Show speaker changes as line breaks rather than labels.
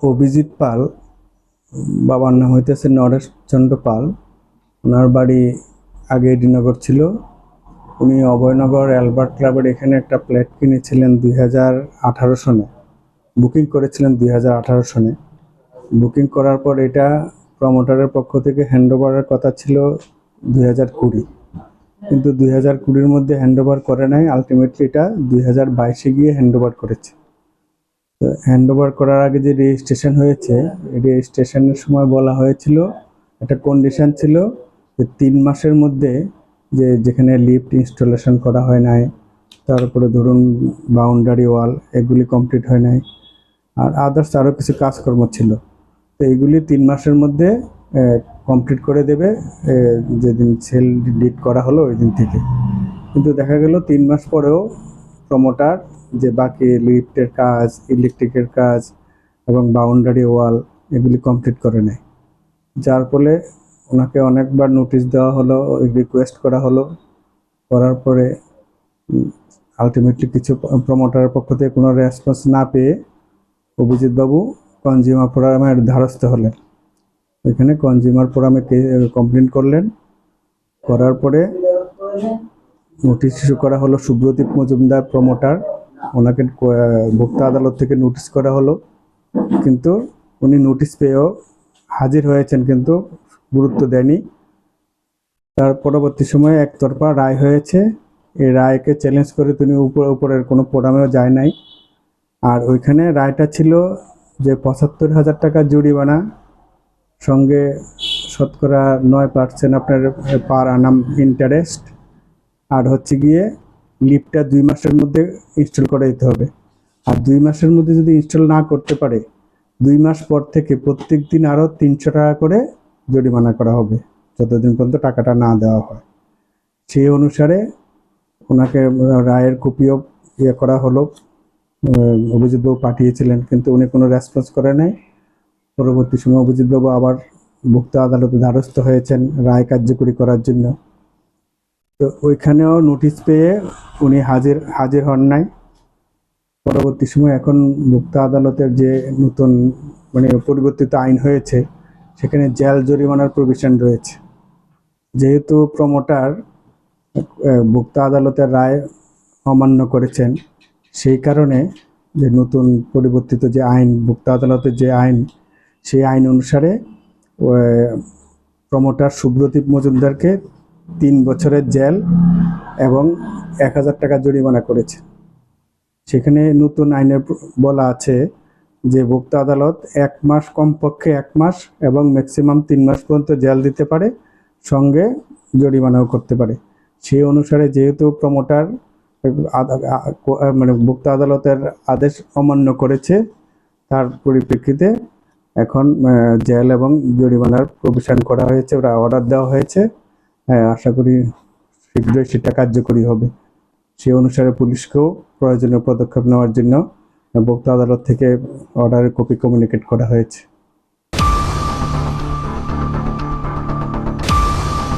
অভিজিৎ পাল, বাবার নাম হইতেছে নরেশ চন্দ্র পাল। ওনার বাড়ি আগে এডিনগর ছিল। উনি অভয়নগর অ্যালবার্ট ক্লাবের এখানে একটা ফ্ল্যাট কিনেছিলেন 2018 সনে, বুকিং করেছিলেন 2018 সনে। বুকিং করার পর এটা প্রমোটারের পক্ষ থেকে হ্যান্ডওভারের কথা ছিল 2020, কিন্তু 2020-র মধ্যে হ্যান্ডওভার করে নাই। আলটিমেটলি এটা 2022-এ গিয়ে হ্যান্ডওভার করেছে। তো হ্যান্ডওভার করার আগে যে রেজিস্ট্রেশন হয়েছে, রেজিস্ট্রেশনের সময় বলা হয়েছিল, একটা কন্ডিশন ছিল যে 3 মাসের মধ্যে যেখানে লিফট ইনস্টলেশন করা হয় নাই, তারপরে ধরুন বাউন্ডারি ওয়াল এগুলি কমপ্লিট হয় নাই, আর আদার্স আরও কিছু কাজকর্ম ছিল। তো এইগুলি 3 মাসের মধ্যে কমপ্লিট করে দেবে যেদিন সেল ডিড করা হলো ওই দিন থেকে। কিন্তু দেখা গেল 3 মাস পরেও প্রমোটার যে বাকি লিফটের কাজ, ইলেকট্রিকের কাজ এবং বাউন্ডারি ওয়াল এগুলি কমপ্লিট করে নেয়। যার ফলে ওনাকে অনেকবার নোটিশ দেওয়া হলো, রিকোয়েস্ট করা হলো। করার পরে আলটিমেটলি কিছু প্রমোটারের পক্ষ থেকে কোনো রেসপন্স না পেয়ে অভিজিৎবাবু কনজিউমার ফোরামের দ্বারস্থ হলেন। এখানে কনজিউমার ফোরামে কমপ্লেন করলেন। করার পরে নোটিশ ইস্যু করা হলো সুব্রদীপ মজুমদার প্রমোটার, ওনাকে ভোক্তা আদালত থেকে নোটিশ করা হলো। কিন্তু উনি নোটিশ পেয়েও হাজির হয়েছেন, কিন্তু গুরুত্ব দেয়নি। তার পরবর্তী সময়ে একতরফা রায় হয়েছে। এই রায়কে চ্যালেঞ্জ করে তিনি উপরের কোনো ফোরামেও যায় নাই। আর ওইখানে রায়টা ছিল যে 75,000 টাকা জরিমানা, সঙ্গে শতকরা 9% আপনার পার আনাম ইন্টারেস্ট, আর হচ্ছে গিয়ে লিফটটা 2 মাসের মধ্যে ইনস্টল করে দিতে হবে। আর 2 মাসের মধ্যে যদি ইনস্টল না করতে পারে, 2 মাস পর থেকে প্রত্যেক দিন আরও 300 টাকা করে জরিমানা করা হবে, যতদিন পর্যন্ত টাকাটা না দেওয়া হয়। সেই অনুসারে ওনাকে রায়ের কপিও করা হলো, অভিজিৎবাবু পাঠিয়েছিলেন, কিন্তু উনি কোনো রেসপন্স করে নাই। পরবর্তী সময় অভিজিৎবাবু আবার ভোক্তা আদালতে দ্বারস্থ হয়েছেন রায় কার্যকরী করার জন্য। তো ওইখানেও নোটিশ পেয়ে উনি হাজির হন নাই। পরবর্তী সময় এখন ভোক্তা আদালতের যে নতুন পরিবর্তিত আইন হয়েছে, সেখানে জেল জরিমানার প্রভিশন রয়েছে। যেহেতু প্রমোটার ভোক্তা আদালতের রায় অমান্য করেছেন, সেই কারণে যে নতুন পরিবর্তিত যে আইন, ভোক্তা আদালতের যে আইন, সেই আইন অনুসারে প্রমোটার সুব্রদীপ মজুমদারকে 3 বছরের জেল এবং 1,000 টাকা জরিমানা করেছে। সেখানে নতুন আইনে বলা আছে যে ভোক্তা আদালত 1 মাস, কমপক্ষে 1 মাস এবং ম্যাক্সিমাম 3 মাস পর্যন্ত জেল দিতে পারে, সঙ্গে জরিমানাও করতে পারে। সেই অনুসারে যেহেতু প্রমোটার ভোক্তা আদালতের আদেশ অমান্য করেছে, তার পরিপ্রেক্ষিতে এখন জেল এবং জরিমানার প্রভিশন করা হয়েছে, ওরা অর্ডার দেওয়া হয়েছে। আশা করি শীঘ্রই সেটা কার্যকরী হবে। সেই অনুসারে পুলিশকেও প্রয়োজনীয় পদক্ষেপ নেওয়ার জন্য ভোক্তা আদালত থেকে অর্ডারের কপি কমিউনিকেট করা হয়েছে।